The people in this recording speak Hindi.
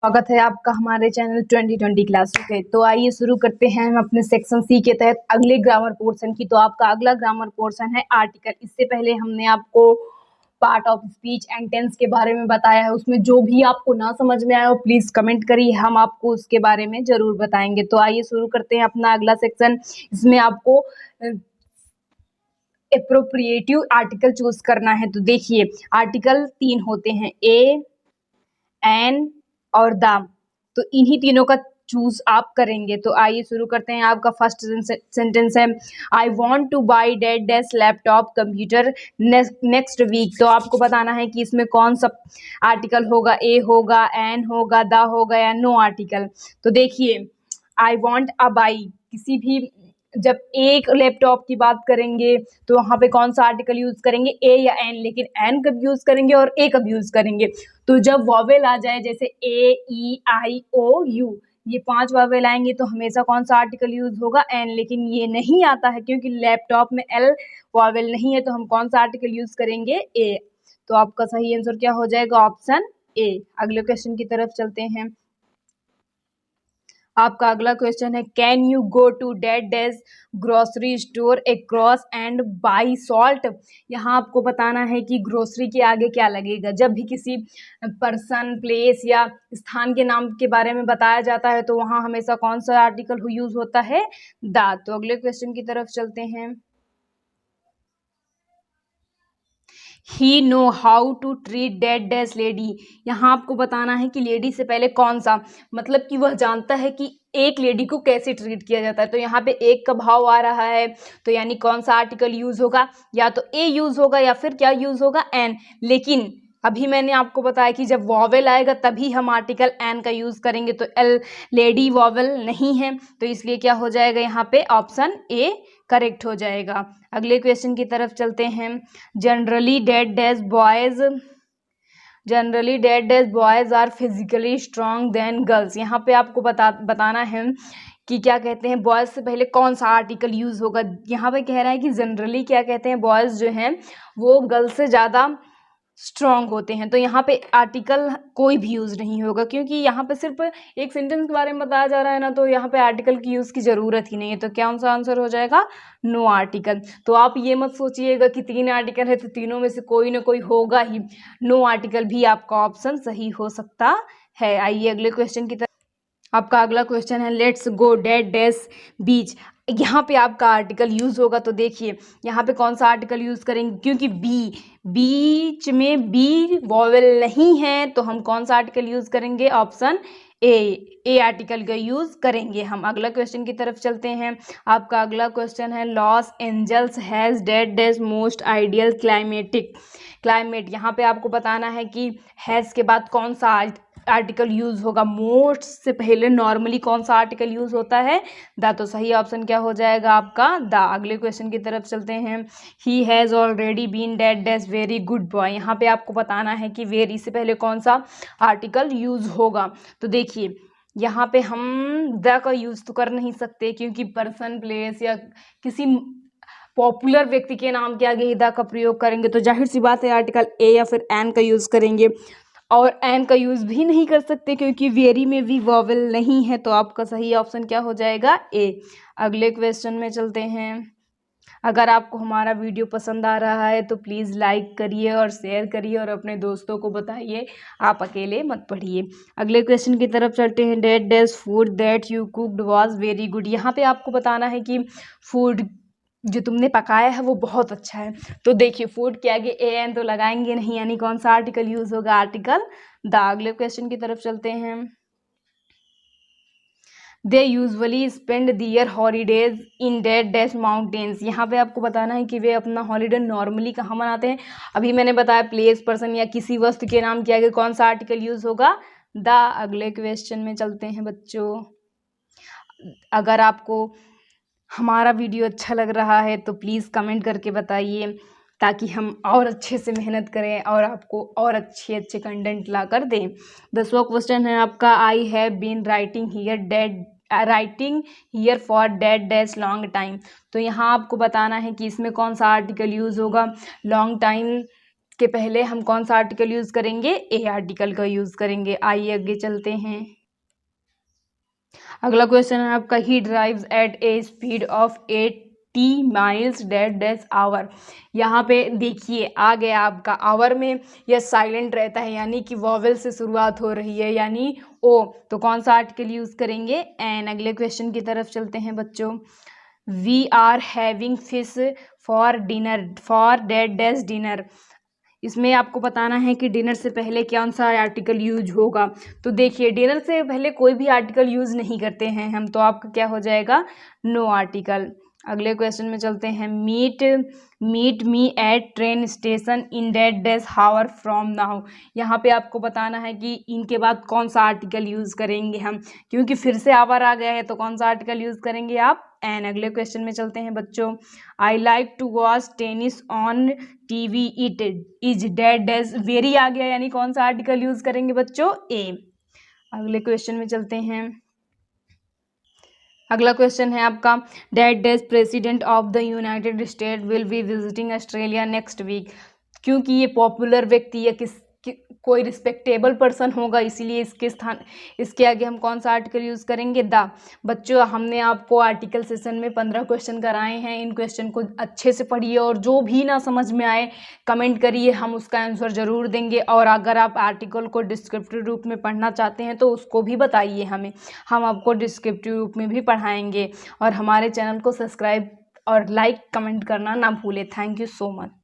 स्वागत है आपका हमारे चैनल 2020 क्लास पे। तो आइए शुरू करते हैं हम अपने सेक्शन सी के तहत अगले ग्रामर पोर्शन की। तो आपका अगला ग्रामर पोर्शन है आर्टिकल। इससे पहले हमने आपको part of speech and tense के बारे में बताया है। उसमें जो भी आपको ना समझ में आया हो प्लीज कमेंट करिए, हम आपको उसके बारे में जरूर बताएंगे। तो आइए शुरू करते हैं अपना अगला सेक्शन। इसमें आपको एप्रोप्रिएटिव आर्टिकल चूज करना है। तो देखिए आर्टिकल 3 होते हैं, ए, एन और द। तो इन्हीं तीनों का चूज आप करेंगे। तो आइए शुरू करते हैं। आपका फर्स्ट सेंटेंस है, I want to buy that desk laptop computer next week. तो आपको बताना है कि इसमें कौन सा आर्टिकल होगा, ए होगा, एन होगा, द होगा या नो आर्टिकल। तो देखिए आई वॉन्ट अ बाई, किसी भी जब एक लैपटॉप की बात करेंगे तो वहां पे कौन सा आर्टिकल यूज करेंगे, ए या एन। लेकिन एन कब यूज करेंगे और ए कब यूज करेंगे, तो जब वॉवेल आ जाए, जैसे ए, ई, आई, ओ, यू, ये 5 वॉवेल आएंगे तो हमेशा कौन सा आर्टिकल यूज होगा, एन। लेकिन ये नहीं आता है क्योंकि लैपटॉप में एल वॉवेल नहीं है, तो हम कौन सा आर्टिकल यूज करेंगे, ए। तो आपका सही आंसर क्या हो जाएगा, ऑप्शन ए। अगले क्वेश्चन की तरफ चलते हैं। आपका अगला क्वेश्चन है, can you go to that dash grocery store across and buy salt. यहाँ आपको बताना है कि ग्रोसरी के आगे क्या लगेगा। जब भी किसी पर्सन, प्लेस या स्थान के नाम के बारे में बताया जाता है तो वहाँ हमेशा कौन सा आर्टिकल यूज होता है, द। तो अगले क्वेश्चन की तरफ चलते हैं। He know how to treat that dash lady. यहाँ आपको बताना है कि लेडी से पहले कौन सा, मतलब कि वह जानता है कि एक लेडी को कैसे ट्रीट किया जाता है। तो यहाँ पे एक का भाव आ रहा है, तो यानी कौन सा आर्टिकल यूज होगा, या तो ए यूज होगा या फिर क्या यूज होगा, एन। लेकिन अभी मैंने आपको बताया कि जब वॉवेल आएगा तभी हम आर्टिकल एन का यूज करेंगे। तो एल लेडी वॉवेल नहीं है, तो इसलिए क्या हो जाएगा यहाँ पे, ऑप्शन ए करेक्ट हो जाएगा। अगले क्वेश्चन की तरफ चलते हैं। Generally that dash boys are physically strong than girls. यहाँ पे आपको बताना है कि क्या कहते हैं, बॉयज से पहले कौन सा आर्टिकल यूज होगा। यहाँ पे कह रहा है कि जनरली क्या कहते हैं, बॉयज जो हैं वो गर्ल्स से ज़्यादा स्ट्रॉन्ग होते हैं। तो यहाँ पे आर्टिकल कोई भी यूज नहीं होगा, क्योंकि यहाँ पे सिर्फ एक सेंटेंस के बारे में बताया जा रहा है ना, तो यहाँ पे आर्टिकल की यूज की जरूरत ही नहीं है। तो क्या सा आंसर हो जाएगा, नो आर्टिकल। तो आप ये मत सोचिएगा कि 3 आर्टिकल है तो तीनों में से कोई ना कोई होगा ही, नो आर्टिकल भी आपका ऑप्शन सही हो सकता है। आइए अगले क्वेश्चन की तरफ। आपका अगला क्वेश्चन है, लेट्स गो डेट डैश बीच। यहाँ पे आपका आर्टिकल यूज होगा। तो देखिए यहाँ पे कौन सा आर्टिकल यूज करेंगे, क्योंकि बीच में बी वॉवेल नहीं है, तो हम कौन सा आर्टिकल यूज करेंगे, ऑप्शन ए आर्टिकल का यूज करेंगे हम। अगला क्वेश्चन की तरफ चलते हैं। आपका अगला क्वेश्चन है, Los Angeles has that dash most ideal climate. यहाँ पे आपको बताना है कि हैज के बाद कौन सा आर्टिकल यूज होगा। मोस्ट से पहले नॉर्मली कौन सा आर्टिकल यूज होता है, द। तो सही ऑप्शन क्या हो जाएगा आपका, द। अगले क्वेश्चन की तरफ चलते हैं। He has already been that dash very good boy. यहाँ पे आपको बताना है कि वेरी से पहले कौन सा आर्टिकल यूज होगा। तो देखिए यहाँ पे हम द का यूज तो कर नहीं सकते, क्योंकि पर्सन, प्लेस या किसी पॉपुलर व्यक्ति के नाम के आगे ही द का प्रयोग करेंगे, तो जाहिर सी बात है आर्टिकल ए या फिर एन का यूज करेंगे। और एन का यूज भी नहीं कर सकते क्योंकि वेरी में भी वॉवेल नहीं है। तो आपका सही ऑप्शन क्या हो जाएगा, ए। अगले क्वेश्चन में चलते हैं। अगर आपको हमारा वीडियो पसंद आ रहा है तो प्लीज़ लाइक करिए और शेयर करिए और अपने दोस्तों को बताइए, आप अकेले मत पढ़िए। अगले क्वेश्चन की तरफ चलते हैं। That dash food that you cooked was very good. यहाँ पे आपको बताना है कि फूड जो तुमने पकाया है वो बहुत अच्छा है। तो देखिए फूड के आगे ए एन तो लगाएंगे नहीं, यानी कौन सा आर्टिकल यूज होगा, आर्टिकल द। अगले क्वेश्चन की तरफ चलते हैं। They usually spend their holidays in that dash mountains. यहाँ पे आपको बताना है कि वे अपना हॉलीडे नॉर्मली कहाँ मनाते हैं। अभी मैंने बताया प्लेस, पर्सन या किसी वस्तु के नाम के आगे कौन सा आर्टिकल यूज होगा, द। अगले क्वेश्चन में चलते हैं बच्चों। अगर आपको हमारा वीडियो अच्छा लग रहा है तो प्लीज़ कमेंट करके बताइए, ताकि हम और अच्छे से मेहनत करें और आपको और अच्छे अच्छे कंटेंट ला कर दें। 10वां क्वेश्चन है आपका, I have been writing here for that dash long time. तो यहाँ आपको बताना है कि इसमें कौन सा आर्टिकल यूज़ होगा, लॉन्ग टाइम के पहले हम कौन सा आर्टिकल यूज़ करेंगे, ए आर्टिकल का यूज़ करेंगे। आइए आगे चलते हैं। अगला क्वेश्चन है आपका, he drives at a speed of 80 miles that dash hour. यहाँ पे देखिए आ गया आपका आवर में यह साइलेंट रहता है, यानी कि वॉवेल से शुरुआत हो रही है, यानी ओ, तो कौन सा आर्टिकल यूज़ करेंगे, एन। अगले क्वेश्चन की तरफ चलते हैं बच्चों। We are having fish for dinner for that dash dinner. इसमें आपको बताना है कि डिनर से पहले कौन सा आर्टिकल यूज होगा। तो देखिए डिनर से पहले कोई भी आर्टिकल यूज़ नहीं करते हैं हम, तो आपका क्या हो जाएगा, नो आर्टिकल। अगले क्वेश्चन में चलते हैं। Meet me at train station in that dash hour from now. यहाँ पे आपको बताना है कि इनके बाद कौन सा आर्टिकल यूज़ करेंगे हम, क्योंकि फिर से आवर आ गया है, तो कौन सा आर्टिकल यूज़ करेंगे आप, एन। अगले क्वेश्चन में चलते हैं बच्चों। I like to watch tennis on TV, it is that days very आ गया, यानी कौन सा आर्टिकल यूज़ करेंगे बच्चों, ए। अगले क्वेश्चन में चलते हैं। अगला क्वेश्चन है आपका, that dash president of the United State will be visiting Australia next week. क्योंकि ये पॉपुलर व्यक्ति या कोई रिस्पेक्टेबल पर्सन होगा, इसीलिए इसके आगे हम कौन सा आर्टिकल यूज़ करेंगे, द। बच्चों हमने आपको आर्टिकल सेशन में 15 क्वेश्चन कराए हैं। इन क्वेश्चन को अच्छे से पढ़िए और जो भी ना समझ में आए कमेंट करिए, हम उसका आंसर ज़रूर देंगे। और अगर आप आर्टिकल को डिस्क्रिप्टिव रूप में पढ़ना चाहते हैं तो उसको भी बताइए हमें, हम आपको डिस्क्रिप्टिव रूप में भी पढ़ाएंगे। और हमारे चैनल को सब्सक्राइब और लाइक कमेंट करना ना भूलें। Thank you so much.